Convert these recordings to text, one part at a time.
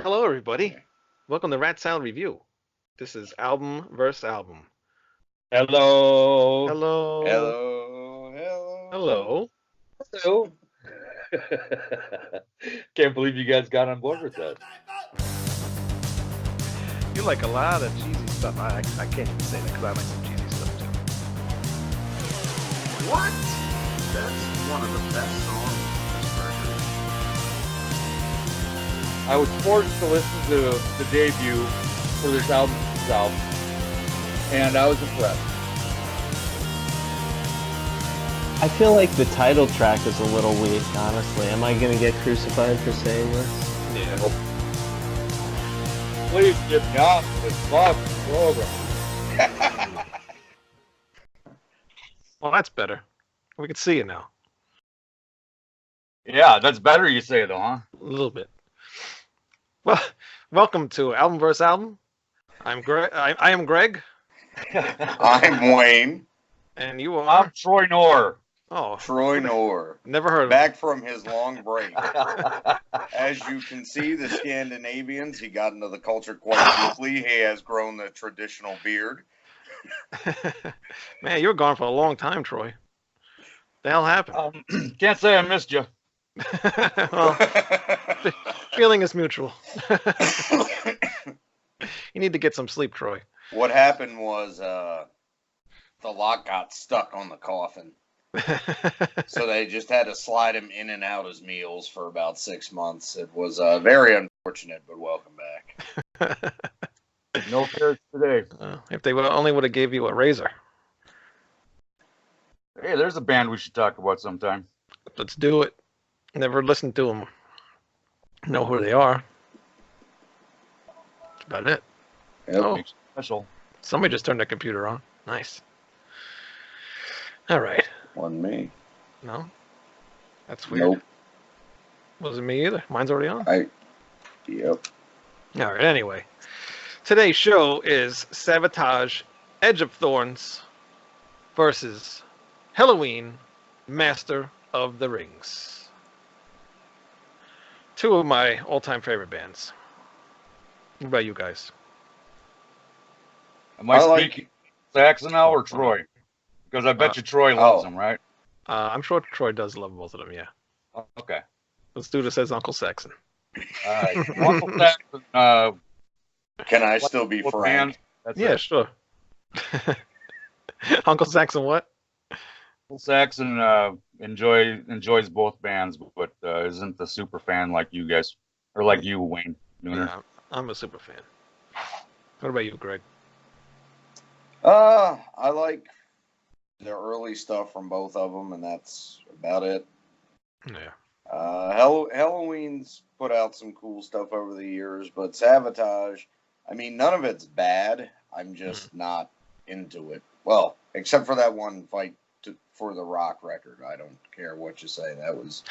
Hello, everybody. Welcome to Rat Salad Review. This is album versus album. Hello. Hello. Hello, hello. Hello. Hello. Can't believe you guys got on board with that. You like a lot of cheesy stuff. I can't even say that because I like some cheesy stuff too. What? That's one of the best songs on this record. I was forced to listen to the debut for this album itself, and I was impressed. I feel like the title track is a little weak, honestly. Am I going to get crucified for saying this? Yeah. Please get me off this fucking program. Well, that's better. We can see it now. Yeah, that's better you say though, huh? A little bit. Well, welcome to Album vs. Album. I'm Greg. I am Greg. I'm Wayne. And you are? I'm Troy Knorr. Oh. Troy Knorr. Never heard of him. Back from his long break. As you can see, the Scandinavians, he got into the culture quite quickly. He has grown the traditional beard. Man, you were gone for a long time, Troy. The hell happened? Can't say I missed you. Well, feeling is mutual. You need to get some sleep, Troy. What happened was the lock got stuck on the coffin. So they just had to slide him in and out as meals for about 6 months. It was very unfortunate, but welcome back. No cares today. If they only would have gave you a razor. Hey, there's a band we should talk about sometime. Let's do it. Never listened to them. Know who they are. That's about it. Yep. Oh, Special. somebody just turned their computer on. Nice. All right. Wasn't me. No? That's weird. Nope. Wasn't me either. Mine's already on. Yep. All right, anyway. Today's show is Savatage, Edge of Thorns versus Helloween, Master of the Rings. Two of my all-time favorite bands. What about you guys? Am I speaking Saxon now or Troy? Because I bet you Troy loves them, right? I'm sure Troy does love both of them, yeah. Okay. Let's do this as Uncle Saxon. All right. Uncle Saxon, Can I still be what frank? band? That's Yeah, it. sure. Uncle Saxon what? Uncle Saxon enjoys both bands, but isn't the super fan like you guys, or like you, Wayne Nooner. Yeah, I'm a super fan. What about you, Greg? I like the early stuff from both of them, and that's about it. Yeah. Helloween's put out some cool stuff over the years, but Savatage, I mean, none of it's bad. I'm just not into it. Well, except for that one fight for the rock record. I don't care what you say. That was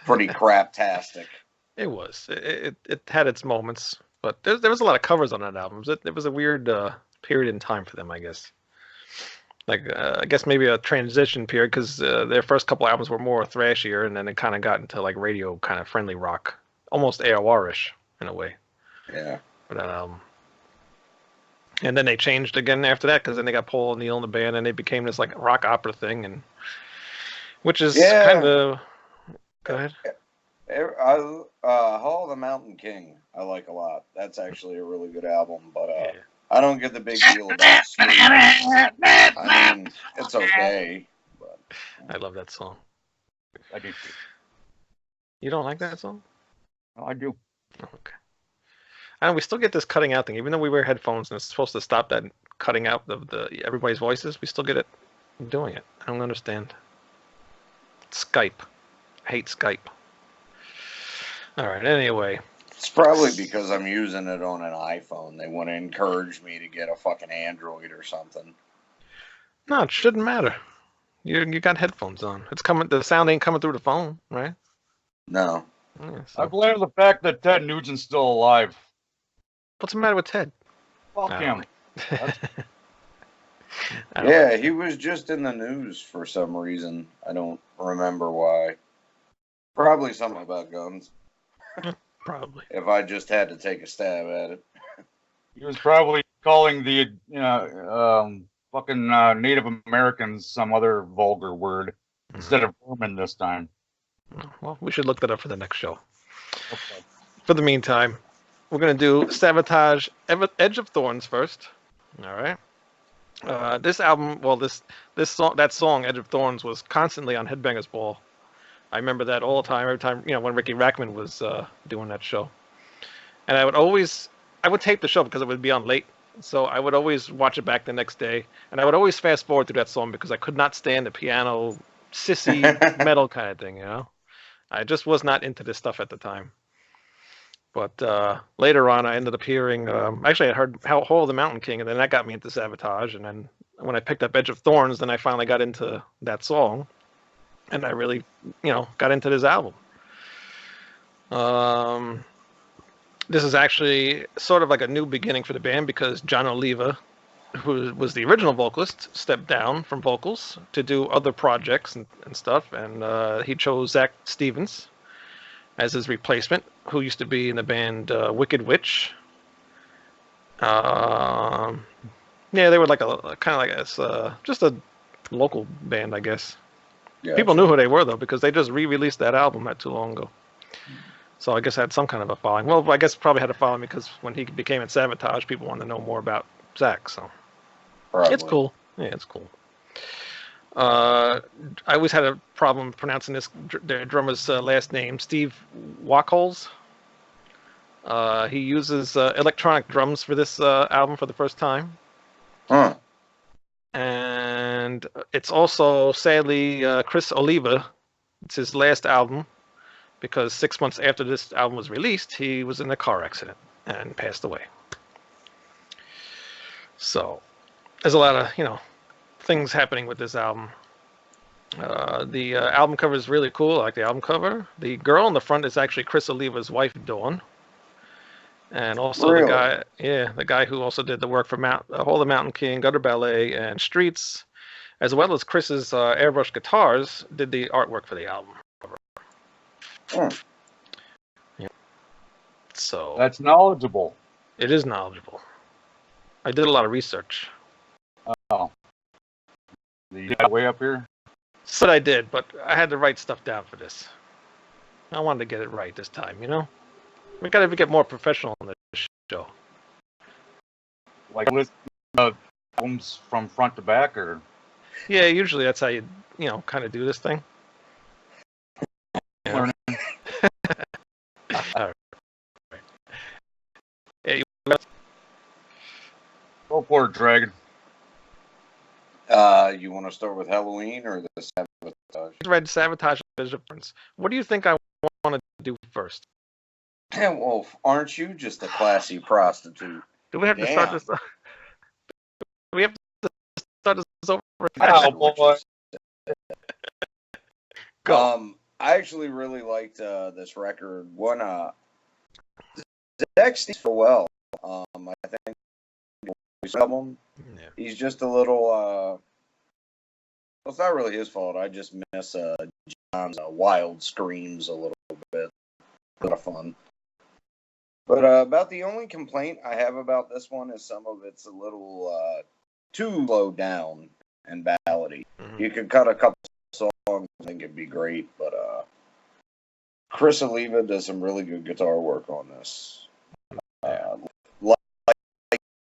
pretty craptastic. It was. It had its moments, but there was a lot of covers on that album. It was a weird period in time for them, I guess. Like, I guess maybe a transition period because their first couple albums were more thrashier, and then it kind of got into like radio kind of friendly rock, almost AOR-ish in a way. Yeah. For that album. And then they changed again after that because then they got Paul O'Neill in the band, and they became this like rock opera thing, and which is kind of. Go ahead. Hall of the Mountain King, I like a lot. That's actually a really good album, but I don't get the big deal about Sleep. I mean, it's okay, but I love that song. I do too. You don't like that song? Oh, I do. Oh, okay. And we still get this cutting out thing, even though we wear headphones and it's supposed to stop that cutting out of everybody's voices. We still get it doing it. I don't understand. Skype. I hate Skype. All right. Anyway. it's probably because I'm using it on an iPhone. They want to encourage me to get a fucking Android or something. No, it shouldn't matter. You got headphones on. It's coming. The sound ain't coming through the phone, right? No. Yeah, I so. blame the fact that Ted Nugent's still alive. What's the matter with Ted? Fuck him. Yeah, he was just in the news for some reason. I don't remember why. Probably something about guns. Probably. if I just had to take a stab at it. He was probably calling the fucking Native Americans some other vulgar word instead of vermin this time. Well, we should look that up for the next show. Okay. For the meantime, we're going to do Savatage, Edge of Thorns first. All right. This album, well, that song, Edge of Thorns, was constantly on Headbangers Ball. I remember that all the time, every time, when Ricky Rackman was doing that show. And I would tape the show because it would be on late. So I would always watch it back the next day. And I would always fast forward through that song because I could not stand the piano, sissy metal kind of thing, I just was not into this stuff at the time. But later on, I ended up hearing. Actually, I heard Hall of the Mountain King, and then that got me into Savatage. And then when I picked up Edge of Thorns, then I finally got into that song, and I really, got into this album. This is actually sort of like a new beginning for the band because Jon Oliva, who was the original vocalist, stepped down from vocals to do other projects and stuff, and he chose Zak Stevens as his replacement, who used to be in the band Wicked Wytch. Yeah, they were like a kind of like just a local band, I guess. Yeah, people knew who they were though because they just re-released that album not too long ago. So I guess I had some kind of a following. Well, I guess probably had a following because when he became in Savatage, people wanted to know more about Zak. So probably. It's cool. Yeah, it's cool. I always had a problem pronouncing the drummer's last name, Steve Wacholz. He uses electronic drums for this album for the first time. Huh. And it's also, sadly, Criss Oliva. It's his last album because 6 months after this album was released, he was in a car accident and passed away. So there's a lot of, things happening with this album. The album cover is really cool. I like the album cover. The girl on the front is actually Criss Oliva's wife, Dawn. And also really? the guy who also did the work for Hall of the Mountain King, Gutter Ballet, and Streets, as well as Chris's airbrush guitars, did the artwork for the album cover. Yeah. So that's knowledgeable. It is knowledgeable. I did a lot of research. Oh. You got way up here? So I did, but I had to write stuff down for this. I wanted to get it right this time, We got to get more professional on this show. Like list albums from front to back, or? Yeah, usually that's how you, kind of do this thing. Yeah. All right. Yeah, go for it, Dragon. You want to start with Helloween or the Savatage? Read Savatage difference. What do you think I want to do first? Well, aren't you just a classy prostitute? Do we have to start this? Do we have to start this over? Oh, boy. Go. I actually really liked this record. One, Zak Stevens so well. I think album. Yeah. He's just a little. Well, it's not really his fault. I just miss John's wild screams a little bit. A lot of fun. But about the only complaint I have about this one is some of it's a little too low down and ballady. Mm-hmm. You could cut a couple songs, I think it'd be great. But Criss Oliva does some really good guitar work on this.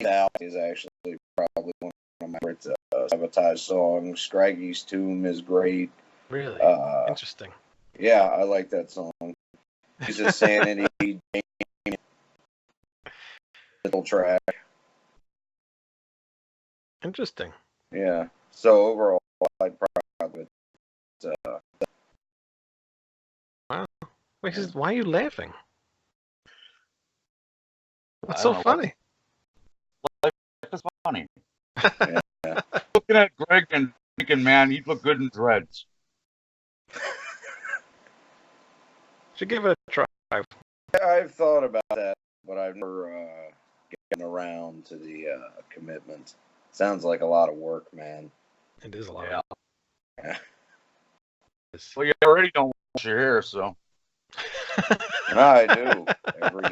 Out is actually probably one of my favorite Savatage songs. Scraggy's Tomb is great. Really? Interesting. Yeah, I like that song. He's a Sanity little track. Interesting. Yeah. So overall, I'd probably. Wow. Wait, why are you laughing? What's so funny? It's funny. Yeah. Looking at Greg and thinking, man, he'd look good in dreads. Should give it a try. I've thought about that, but I've never gotten around to the commitment. Sounds like a lot of work, man. It is a lot. Yeah. Yeah. Well, you already don't wash your hair, so. I do every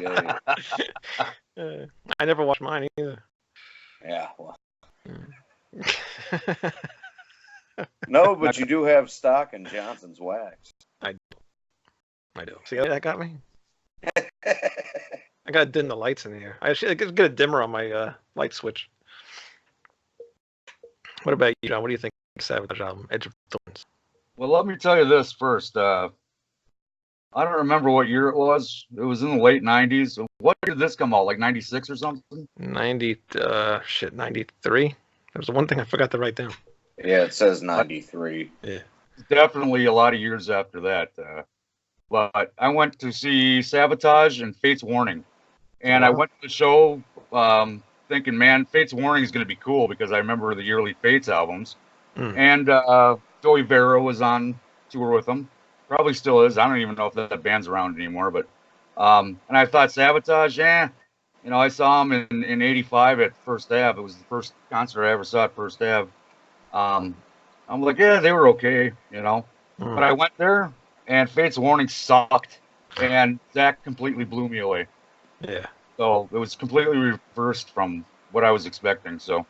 day. I never watch mine either. Yeah, well. No, but you do have stock in Johnson's wax. I do. See how that got me? I gotta dim the lights in here. I should get a dimmer on my light switch. What about you, John? What do you think of Savatage album, Edge of Thorns? Well, let me tell you this first. I don't remember what year it was. It was in the late 90s. What year did this come out? Like 96 or something? 93. There was the one thing I forgot to write down. Yeah, it says 93. Yeah. Definitely a lot of years after that. But I went to see Savatage and Fate's Warning. And I went to the show thinking, man, Fate's Warning is going to be cool because I remember the early Fates albums. And Joey Vera was on tour with them. Probably still is. I don't even know if that band's around anymore. But and I thought Savatage, I saw them in 85 at First Ave. It was the first concert I ever saw at First Ave. I'm like, yeah, they were okay, But I went there, and Fate's Warning sucked, and Zak completely blew me away. Yeah. So it was completely reversed from what I was expecting. So,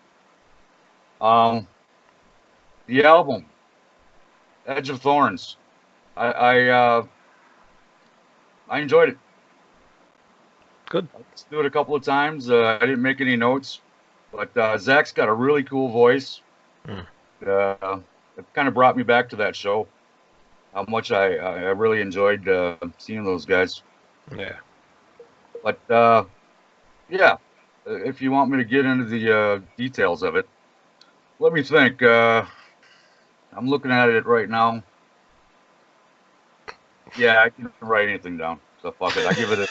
the album, Edge of Thorns, I enjoyed it. Good. I listened to it a couple of times. I didn't make any notes, but Zak's got a really cool voice. It kind of brought me back to that show. How much I really enjoyed seeing those guys. Yeah. But if you want me to get into the details of it, let me think. I'm looking at it right now. Yeah, I can write anything down. So fuck it. I give it a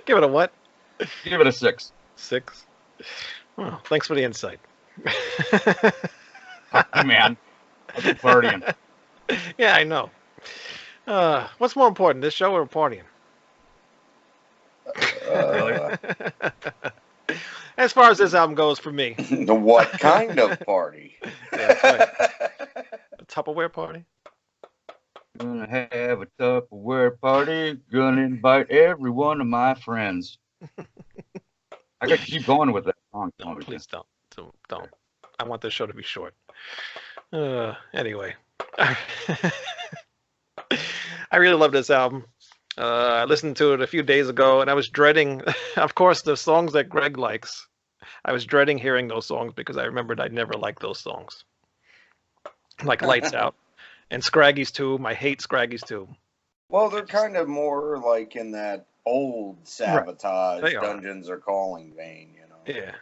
Give it a what? give it a 6. 6. Well, thanks for the insight. Man, I've been partying. Yeah, I know. What's more important, this show or partying? Really? As far as this album goes for me. The what kind of party? Yeah, that's right. A Tupperware party? Gonna have a Tupperware party. Gonna invite every one of my friends. I got to keep going with that song. No, please don't. Don't. I want this show to be short. Anyway. I really love this album. I listened to it a few days ago, and I was dreading, of course, the songs that Greg likes. I was dreading hearing those songs because I remembered I never liked those songs. Like Lights Out and Scraggy's Tomb. I hate Scraggy's Tomb. Well, they're kind of more like in that old Sabotage, Right. Dungeons Are Calling vein, Yeah.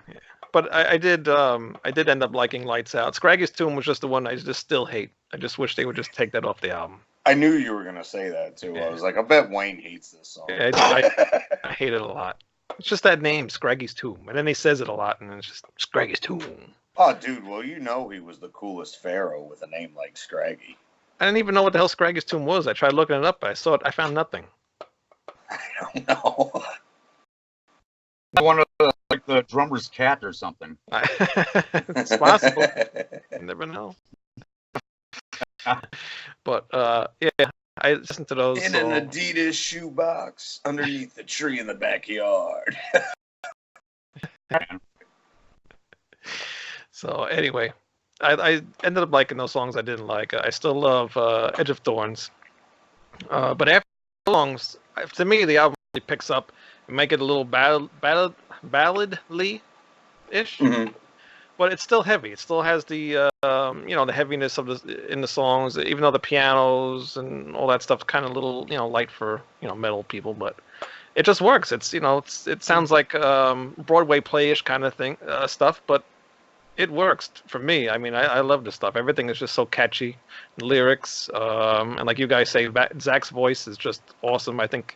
But I did end up liking Lights Out. Scraggy's Tomb was just the one I just still hate. I just wish they would just take that off the album. I knew you were going to say that, too. Yeah. I was like, I bet Wayne hates this song. Yeah, I hate it a lot. It's just that name, Scraggy's Tomb. And then he says it a lot, and it's just Scraggy's Tomb. Oh, dude, well, he was the coolest pharaoh with a name like Scraggy. I didn't even know what the hell Scraggy's Tomb was. I tried looking it up, but I found nothing. I don't know. One of the drummer's cat or something. It's possible. You never know. But yeah, I listened to those. In an Adidas shoebox underneath the tree in the backyard. So anyway, I ended up liking those songs I didn't like. I still love Edge of Thorns. But after the songs, to me, the album really picks up and make it a little balladly-ish. Mm-hmm. But it's still heavy. It still has the the heaviness of in the songs, even though the pianos and all that stuff's kind of a little light for metal people, but it just works. It's it sounds like Broadway playish kind of thing stuff, but it works for me. I mean, I love this stuff. Everything is just so catchy. The lyrics, and like you guys say, Zak's voice is just awesome. I think,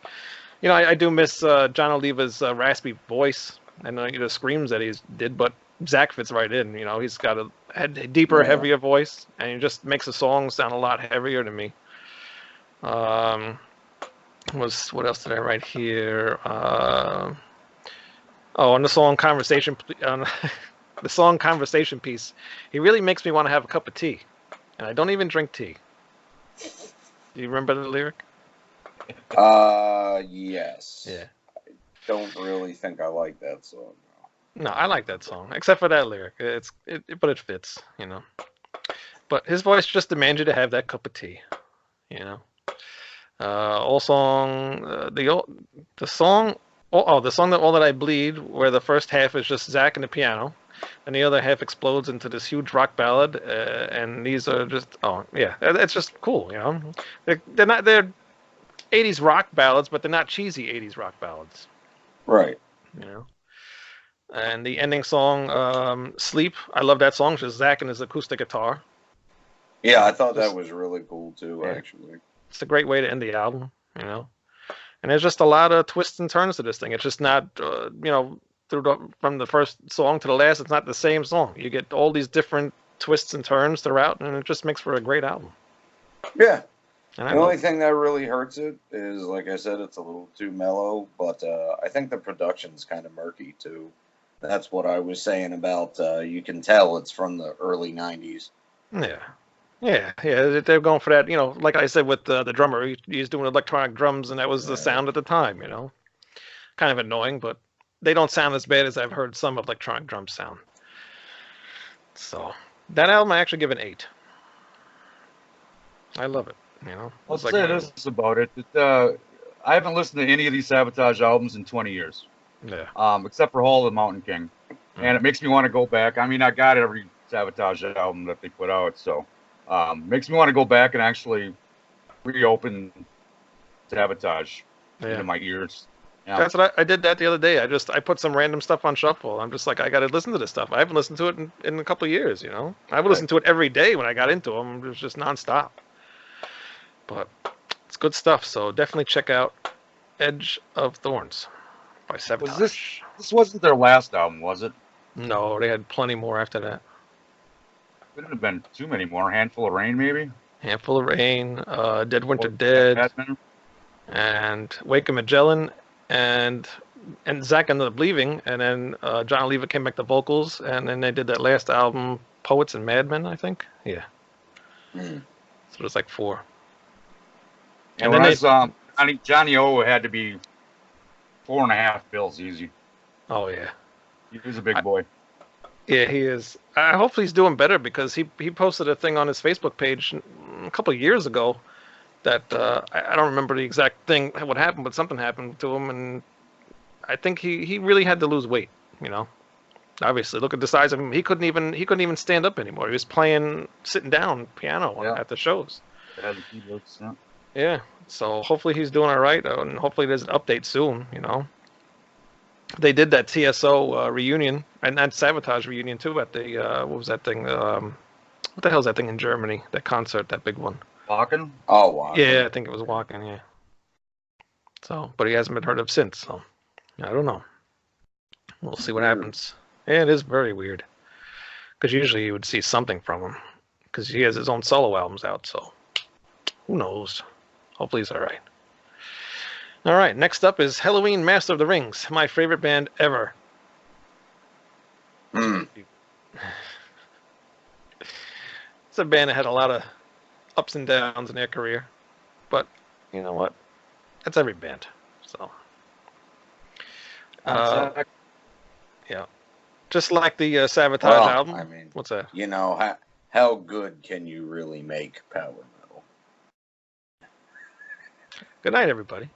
I do miss Jon Oliva's raspy voice and the screams that he did, but Zak fits right in. He's got a deeper, heavier voice, and he just makes the song sound a lot heavier to me. What else did I write here? On the song Conversation, the song Conversation piece, he really makes me want to have a cup of tea, and I don't even drink tea. Do you remember the lyric? Yes. Yeah. I don't really think I like that song. No, I like that song, except for that lyric. But it fits, you know. But his voice just demands you to have that cup of tea, you know. The song that All That I Bleed, where the first half is just Zach and the piano, and the other half explodes into this huge rock ballad, and these are just it's just cool, you know. They're 80s rock ballads, but they're not cheesy 80s rock ballads, Right. you know. And the ending song, Sleep, I love that song. It's just Zach and his acoustic guitar. Yeah, I thought that was really cool too, Yeah. actually. It's a great way to end the album, you know. And there's just a lot of twists and turns to this thing. It's just not, you know, from the first song to the last, it's not the same song. You get all these different twists and turns throughout, and it just makes for a great album. Yeah. And The only thing that really hurts it is, like I said, it's a little too mellow, but I think the production's kind of murky too. That's what I was saying about, you can tell it's from the early 90s. Yeah, they're going for that, you know, like I said with the drummer, he's doing electronic drums, and that was the sound at the time, you know. Kind of annoying, but they don't sound as bad as I've heard some electronic drums sound. So, that album I actually give an 8. I love it, you know. I'll say this about it. That, I haven't listened to any of these Savatage albums in 20 years. Yeah. Except for Hall of the Mountain King. And it makes me want to go back. I mean, I got every Savatage album that they put out, so makes me want to go back and actually reopen Savatage into my ears. Yeah. That's what I did that the other day. I put some random stuff on shuffle. I'm just like, I got to listen to this stuff. I haven't listened to it in a couple of years, you know. I would listen to it every day when I got into them. It was just nonstop. But it's good stuff. So definitely check out Edge of Thorns by Savatage. This wasn't their last album, was it? No, they had plenty more after that. Couldn't have been too many more. Handful of Rain, maybe? Handful of Rain, Dead Winter Dead, and Wake of Magellan, and Zach ended up leaving, and then Jon Oliva came back to vocals, and then they did that last album, Poets and Madmen, I think. Yeah. So it was like 4. And then Johnny O had to be 4.5 bills easy. Oh yeah. He was a big boy. Yeah, he is. Hopefully he's doing better, because he posted a thing on his Facebook page a couple of years ago that I don't remember the exact thing, what happened, but something happened to him, and I think he really had to lose weight, you know. Obviously, look at the size of him. He couldn't even stand up anymore. He was playing sitting down piano at the shows. Yeah. So hopefully he's doing all right, and hopefully there's an update soon, you know. They did that TSO reunion, and that Savatage reunion too at the what was that thing? What the hell is that thing in Germany? That concert, that big one. Wacken? Oh, Wacken. Yeah, I think it was Wacken. Yeah. So, but he hasn't been heard of since. So, I don't know. We'll see what happens. Yeah, it is very weird, because usually you would see something from him, because he has his own solo albums out. So, who knows? Hopefully he's all right. All right, next up is Helloween Master of the Rings, my favorite band ever. It's a band that had a lot of ups and downs in their career, but you know what? That's every band. So, yeah, just like the Savatage album. I mean, what's that? You know, how good can you really make power metal? Good night, everybody.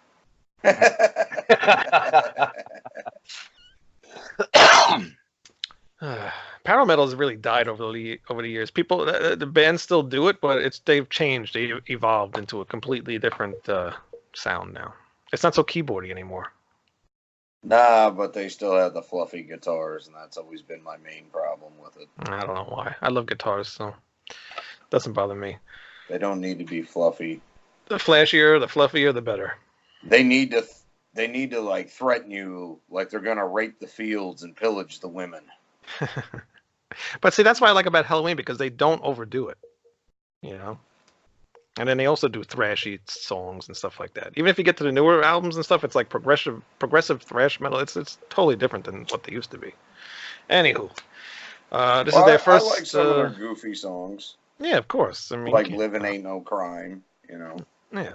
Power metal has really died over the years. People, the bands still do it, but they've changed. They evolved into a completely different sound now. It's not so keyboardy anymore. Nah, but they still have the fluffy guitars, and that's always been my main problem with it. I don't know why. I love guitars, so it doesn't bother me. They don't need to be fluffy. The flashier, the fluffier, the better. They need to like threaten you, like they're gonna rape the fields and pillage the women. But see, that's what I like about Helloween, because they don't overdo it, you know. And then they also do thrashy songs and stuff like that. Even if you get to the newer albums and stuff, it's like progressive thrash metal. It's totally different than what they used to be. Anywho, this is their first. I like some of their goofy songs. Yeah, of course. I mean, like "Living Ain't No Crime," you know. Yeah.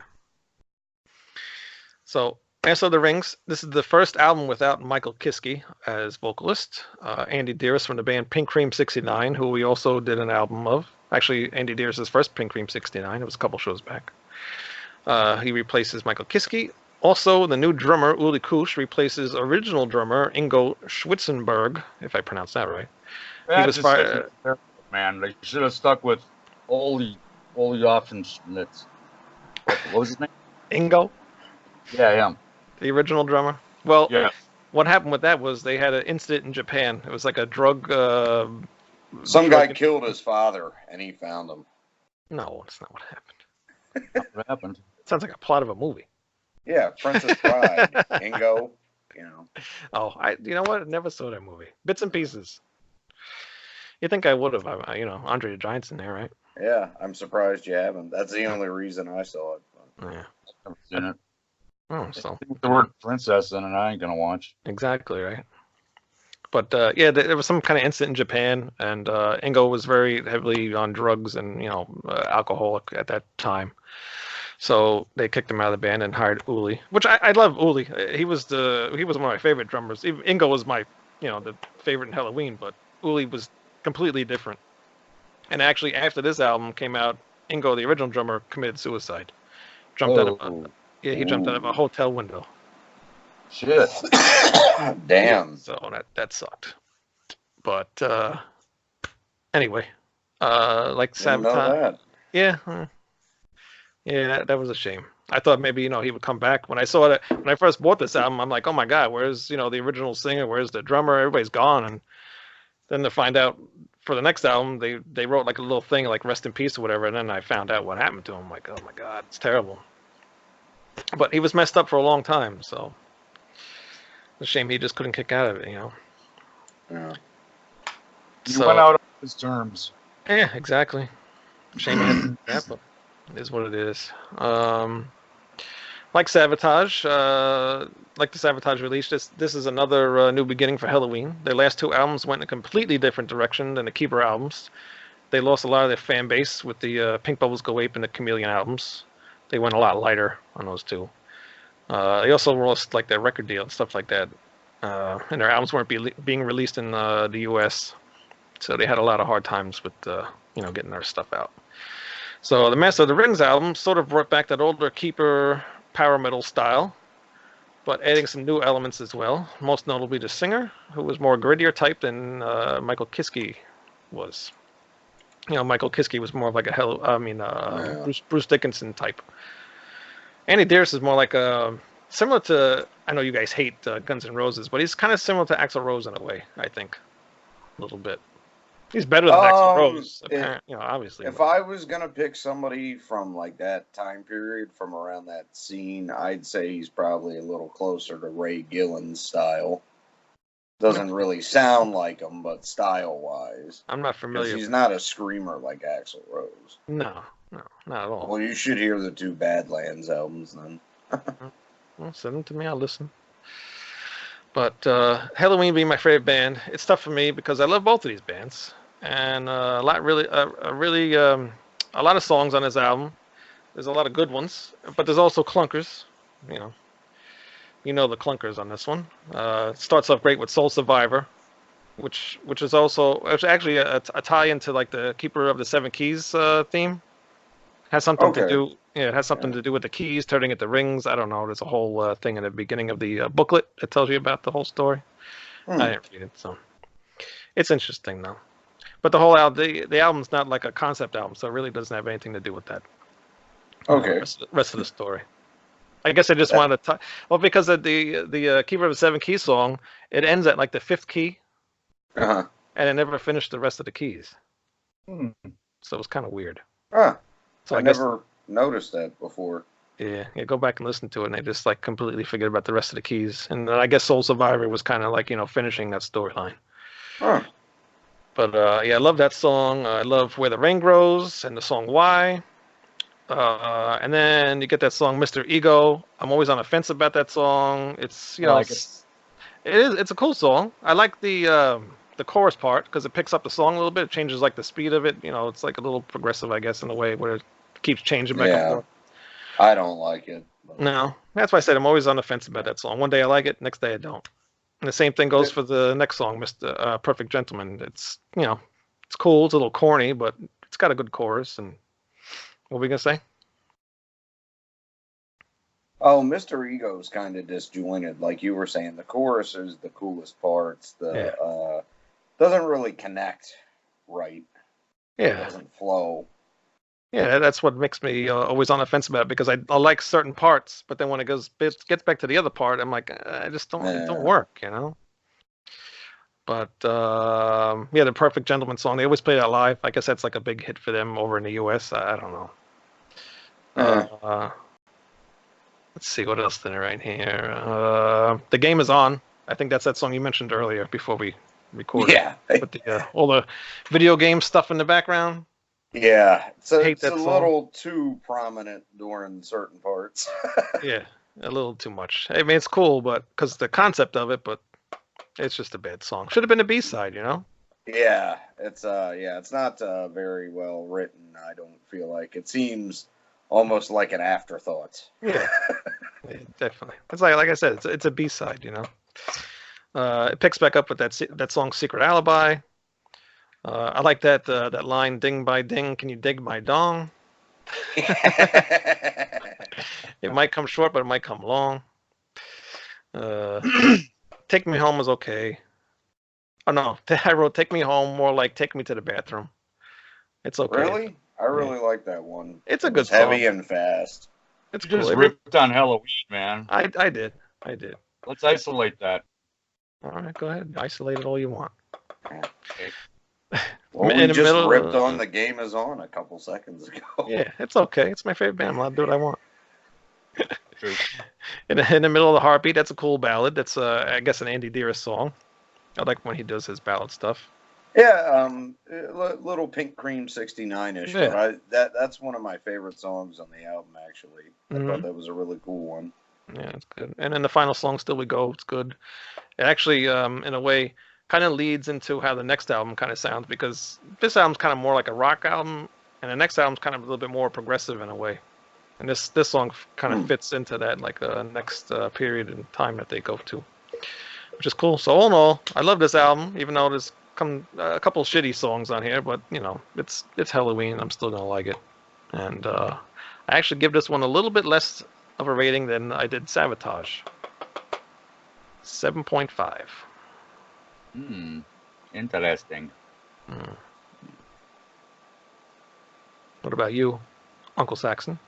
So, Master of the Rings, this is the first album without Michael Kiske as vocalist. Andi Deris from the band Pink Cream 69, who we also did an album of. Actually, Andi Deris' first Pink Cream 69. It was a couple shows back. He replaces Michael Kiske. Also, the new drummer, Uli Kusch, replaces original drummer Ingo Schwitzenberg, if I pronounce that right. He was fired. Man, they should have stuck with Uli Offenschmitz. What was his name? Ingo? Yeah, him. The original drummer? Well, yeah. What happened with that was they had an incident in Japan. It was like a drug... Some guy killed his father, and he found him. No, that's not what happened. What happened? It sounds like a plot of a movie. Yeah, Princess Bride, Ingo, you know. Oh, you know what? I never saw that movie. Bits and pieces. You think I would have? Andre the Giant's in there, right? Yeah, I'm surprised you haven't. That's the only reason I saw it. Yeah. I've never seen it. Oh, so the word princess in it, I ain't gonna watch. Exactly right. But yeah, there was some kind of incident in Japan, and Ingo was very heavily on drugs and alcoholic at that time. So they kicked him out of the band and hired Uli, which I love Uli. He was one of my favorite drummers. Ingo was my the favorite in Helloween, but Uli was completely different. And actually, after this album came out, Ingo, the original drummer, committed suicide. He jumped out of a hotel window. Shit. Damn. So that sucked. But anyway, like Savatage. Yeah. Yeah, that was a shame. I thought maybe he would come back. When I saw that, when I first bought this album, I'm like, oh my god, where's the original singer? Where's the drummer? Everybody's gone. And then to find out for the next album, they wrote like a little thing like rest in peace or whatever. And then I found out what happened to him. I'm like, oh my god, it's terrible. But he was messed up for a long time, so it's a shame he just couldn't kick out of it. Yeah. He went out on his terms. Yeah, exactly. Shame he had to do that, but it is what it is. Like Savatage, like the Savatage release, this is another new beginning for Helloween. Their last two albums went in a completely different direction than the Keeper albums. They lost a lot of their fan base with the Pink Bubbles Go Ape and the Chameleon albums. They went a lot lighter on those two. They also lost like their record deal and stuff like that. And their albums weren't being released in the U.S., so they had a lot of hard times with getting their stuff out. So the Master of the Rings album sort of brought back that older Keeper power metal style, but adding some new elements as well. Most notably the singer, who was more grittier type than Michael Kiske was. Michael Kiske was more of like Bruce Dickinson type. Andi Deris is more like similar to, I know you guys hate Guns N' Roses, but he's kind of similar to Axl Rose in a way, I think, a little bit. He's better than Axl Rose, obviously. If I was gonna pick somebody from like that time period, from around that scene, I'd say he's probably a little closer to Ray Gillen's style. Doesn't really sound like him, but style-wise, I'm not familiar. He's not a screamer like Axl Rose. No, not at all. Well, you should hear the two Badlands albums then. Well, send them to me. I'll listen. But Helloween being my favorite band, it's tough for me because I love both of these bands, and a lot of songs on this album. There's a lot of good ones, but there's also clunkers. You know the clunkers on this one. It starts off great with Soul Survivor, which is actually a tie into like the Keeper of the Seven Keys theme. Has something to do. Yeah, it has something to do with the keys turning into rings. I don't know. There's a whole thing in the beginning of the booklet that tells you about the whole story. I didn't read it, so it's interesting though. But the whole album, the album's not like a concept album, so it really doesn't have anything to do with that. Okay. Rest of the story. I guess I just wanted to because of the Keeper of the Seven Keys song, it ends at like the fifth key, and it never finished the rest of the keys. So it was kind of weird. So I never noticed that before. Yeah, go back and listen to it, and they just like completely forget about the rest of the keys. And then I guess Soul Survivor was kind of like finishing that storyline. But I love that song. I love Where the Rain Grows and the song Why. And then you get that song Mr. Ego. I'm always on the fence about that song. It's it's a cool song. I like the chorus part because it picks up the song a little bit. It changes like the speed of it. It's like a little progressive, I guess, in a way where it keeps changing back and forth. I don't like it. But... No, that's why I said I'm always on the fence about that song. One day I like it, next day I don't. And the same thing goes for the next song, Mr. Perfect Gentleman. It's, it's cool. It's a little corny, but it's got a good chorus. And what were we gonna say? Oh, Mr. Ego is kind of disjointed, like you were saying. The chorus is the coolest parts. Doesn't really connect right. Yeah, it doesn't flow. Yeah, that's what makes me always on the fence about it, because I like certain parts, but then when it gets back to the other part, I'm like, I just don't it don't work, But the Perfect Gentleman song, they always play that live. I guess that's like a big hit for them over in the U.S. I don't know. Let's see what else did I write here. The Game Is On. I think that's that song you mentioned earlier before we recorded. Yeah. With all the video game stuff in the background. Yeah, it's a song. little too prominent during certain parts. Yeah, a little too much. I mean, it's cool, but because the concept of it, but it's just a bad song. Should have been a B-side, Yeah, it's not very well written. I don't feel like it seems almost like an afterthought. Yeah, definitely. It's like I said, it's a B-side, It picks back up with that song "Secret Alibi." I like that line, "Ding by ding, can you dig my dong?" It might come short, but it might come long. "Take Me Home" is okay. Oh no, I wrote "Take Me Home" more like "Take Me to the Bathroom." It's okay. Really? I really like that one. It's a good song. Heavy and fast. It's cool. Just ripped on Helloween, man. I did. Let's isolate that. All right, go ahead. Isolate it all you want. Okay. Well, we just ripped on The Game Is On a couple seconds ago. Yeah, it's okay. It's my favorite band. I'm allowed to do what I want. In the middle of the Heartbeat, that's a cool ballad. That's I guess an Andi Deris song. I like when he does his ballad stuff. Yeah, little Pink Cream 69-ish. Yeah. But that's one of my favorite songs on the album, actually. I thought that was a really cool one. Yeah, it's good. And then the final song, "Still We Go," it's good. It actually, in a way, kind of leads into how the next album kind of sounds, because this album's kind of more like a rock album, and the next album's kind of a little bit more progressive in a way. And this song kind of fits into that, like the next period in time that they go to, which is cool. So all in all, I love this album, even though there's a couple shitty songs on here, but it's Helloween. I'm still gonna like it, and I actually give this one a little bit less of a rating than I did Savatage. 7.5. Interesting. What about you, Uncle Saxon?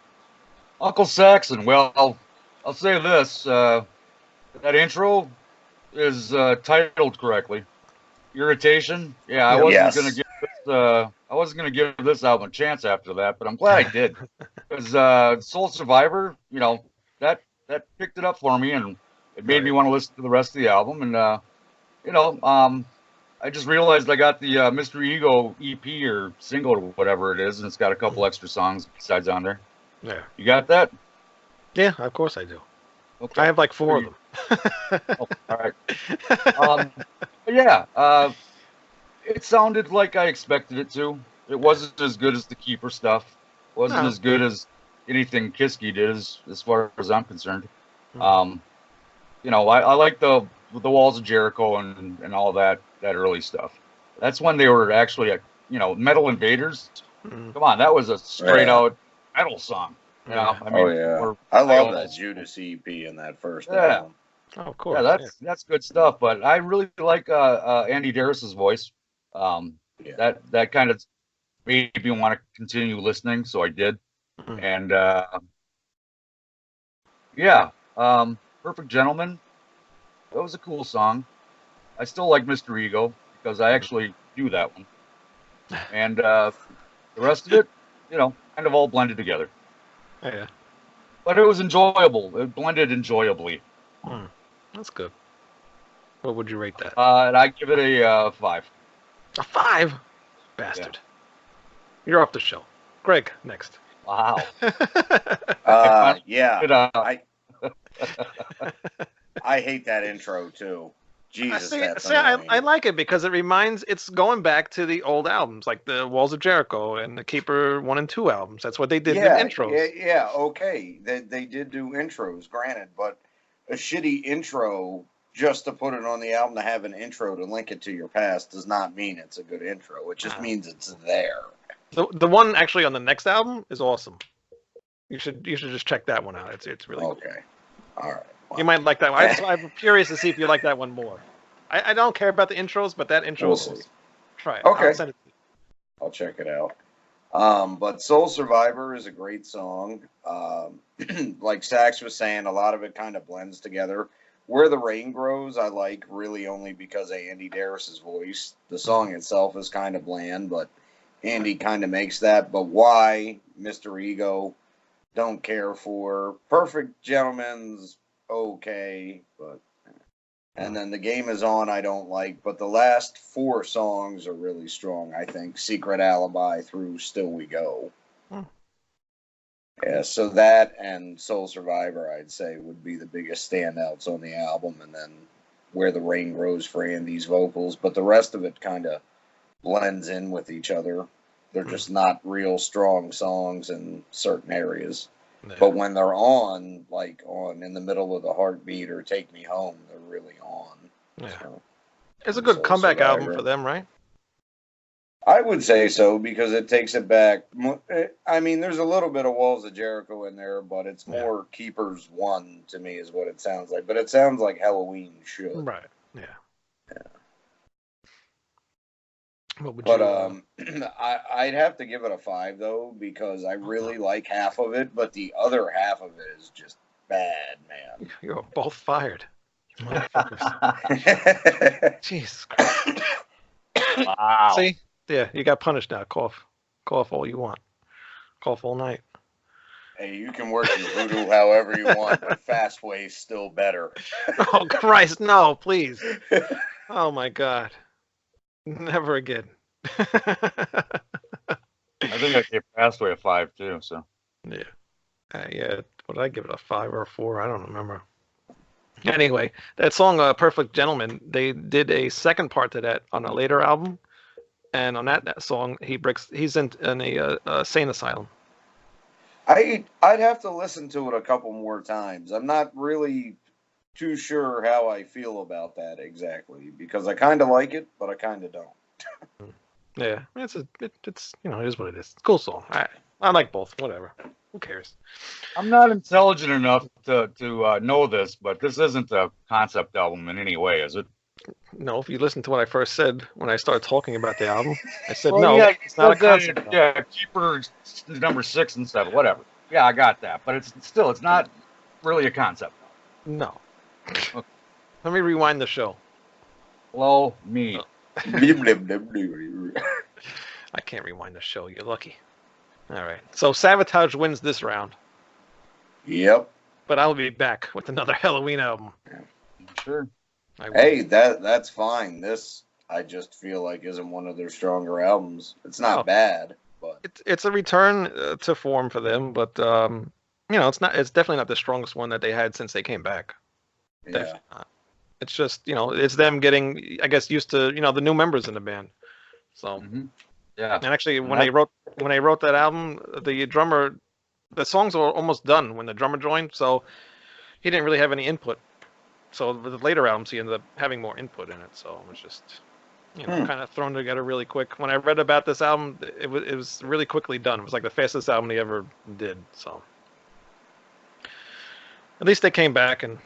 Uncle Saxon. Well, I'll say this: that intro is titled correctly. Irritation. Yeah, I wasn't gonna give this. I wasn't gonna give this album a chance after that, but I'm glad I did, because Soul Survivor, that picked it up for me, and it made me want to listen to the rest of the album. And I just realized I got the Mr. Ego EP or single or whatever it is, and it's got a couple extra songs besides on there. Yeah. You got that? Yeah, of course I do. Okay. I have like 4 of them. Oh, all right. It sounded like I expected it to. It wasn't as good as the Keeper stuff. It wasn't as good as anything Kiski did, as far as I'm concerned. I like the Walls of Jericho and all that early stuff. That's when they were actually Metal Invaders. Come on, that was a straight out metal song. I love that Judas EP in that first album. Oh, of course. Yeah, that's good stuff. But I really like Andi Deris's voice. That kind of made me want to continue listening, so I did. And Perfect Gentleman. That was a cool song. I still like Mr. Ego because I actually do that one. And the rest of it, kind of all blended together. Yeah. But it was enjoyable. It blended enjoyably. That's good. What would you rate that? And I give it a 5. A 5? Bastard. Yeah. You're off the show. Greg, next. Wow. I hate that intro too. Jesus, See, that's I annoying. like it because it's going back to the old albums, like the Walls of Jericho and the Keeper 1 and 2 albums. That's what they did, the intros. Yeah, okay. They did do intros, granted, but a shitty intro just to put it on the album to have an intro to link it to your past does not mean it's a good intro. It just means it's there. The one actually on the next album is awesome. You should just check that one out. It's really okay. Cool. All right. Well, you might like that one. I'm curious to see if you like that one more. I don't care about the intros, but that intro is awesome. Try it. Okay. I'll send it to you. I'll check it out. But Soul Survivor is a great song. Like Sax was saying, a lot of it kind of blends together. Where the Rain Grows, I like really only because of Andi Deris' voice. The song itself is kind of bland, but Andi kind of makes that. But Why, Mr. Ego, Don't Care For, Perfect Gentleman's okay, but... And then The Game Is On, I don't like, but the last 4 songs are really strong, I think. Secret Alibi through Still We Go. Yeah, so that and Soul Survivor, I'd say, would be the biggest standouts on the album, and then Where the Rain Grows for Andy's vocals. But the rest of it kind of blends in with each other. They're just not real strong songs in certain areas. Yeah. But when they're on, like on In the Middle of the Heartbeat or Take Me Home, they're really on. Yeah. So, it's a good comeback album for them, right? I would say so, because it takes it back. I mean, there's a little bit of Walls of Jericho in there, but it's more Keepers 1 to me is what it sounds like. But it sounds like Helloween should. Right, yeah. But I'd have to give it a 5 though, because I really like half of it, but the other half of it is just bad, man. You're both fired, you motherfuckers. Jesus Christ! Wow. See, yeah, you got punished now. Cough all you want. Cough all night. Hey, you can work your voodoo however you want, but Fastway's still better. Oh Christ, no, please! Oh my God. Never again. I think I gave Fastway a 5 too. So yeah, yeah. What did I give it, a 5 or a 4? I don't remember. Anyway, that song "Perfect Gentleman," they did a second part to that on a later album, and on that song he's in a sane asylum. I'd have to listen to it a couple more times. I'm not really too sure how I feel about that exactly, because I kind of like it, but I kind of don't. Yeah, it's it is what it is. It's a cool song. I like both. Whatever. Who cares? I'm not intelligent enough to know this, but this isn't a concept album in any way, is it? No, if you listen to what I first said when I started talking about the album, I said it's not a concept album. Yeah, Keeper number 6 and 7, whatever. Yeah, I got that, but it's not really a concept album. No. Okay. Let me rewind the show. Hello, me. I can't rewind the show. You're lucky. All right. So Savatage wins this round. Yep. But I'll be back with another Helloween album. Sure. Hey, that's fine. This, I just feel like, isn't one of their stronger albums. It's not bad, but it's a return to form for them. But it's definitely not the strongest one that they had since they came back. Yeah. It's just, it's them getting, I guess, used to, the new members in the band. So, yeah. And actually, when they wrote that album, the songs were almost done when the drummer joined, so he didn't really have any input. So with the later albums, he ended up having more input in it. So it was just, kind of thrown together really quick. When I read about this album, it was really quickly done. It was like the fastest album he ever did. So at least they came back, and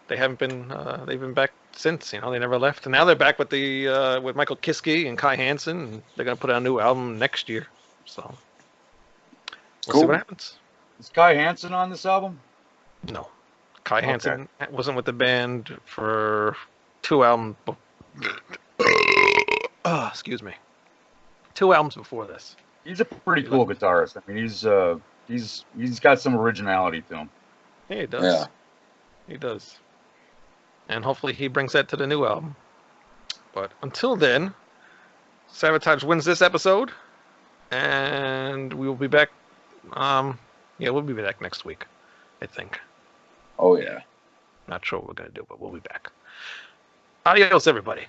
they haven't been they've been back since. They never left, and now they're back with with Michael Kiske and Kai Hansen, and they're gonna put out a new album next year. So we'll see what happens. Is Kai Hansen on this album? No, Kai Hansen wasn't with the band for 2 albums. Excuse me, 2 albums before this. He's a pretty cool guitarist. I mean, he's got some originality to him. Yeah, he does. Yeah. He does. And hopefully he brings that to the new album. But until then, Savatage wins this episode. And we will be back. We'll be back next week, I think. Oh, yeah. Not sure what we're going to do, but we'll be back. Adios, everybody.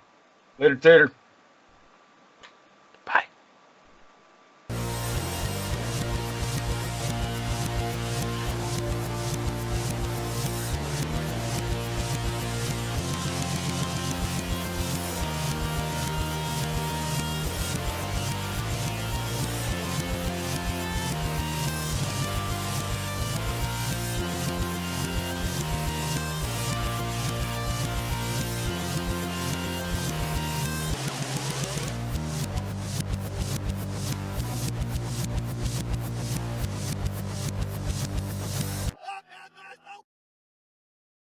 Later, Tater.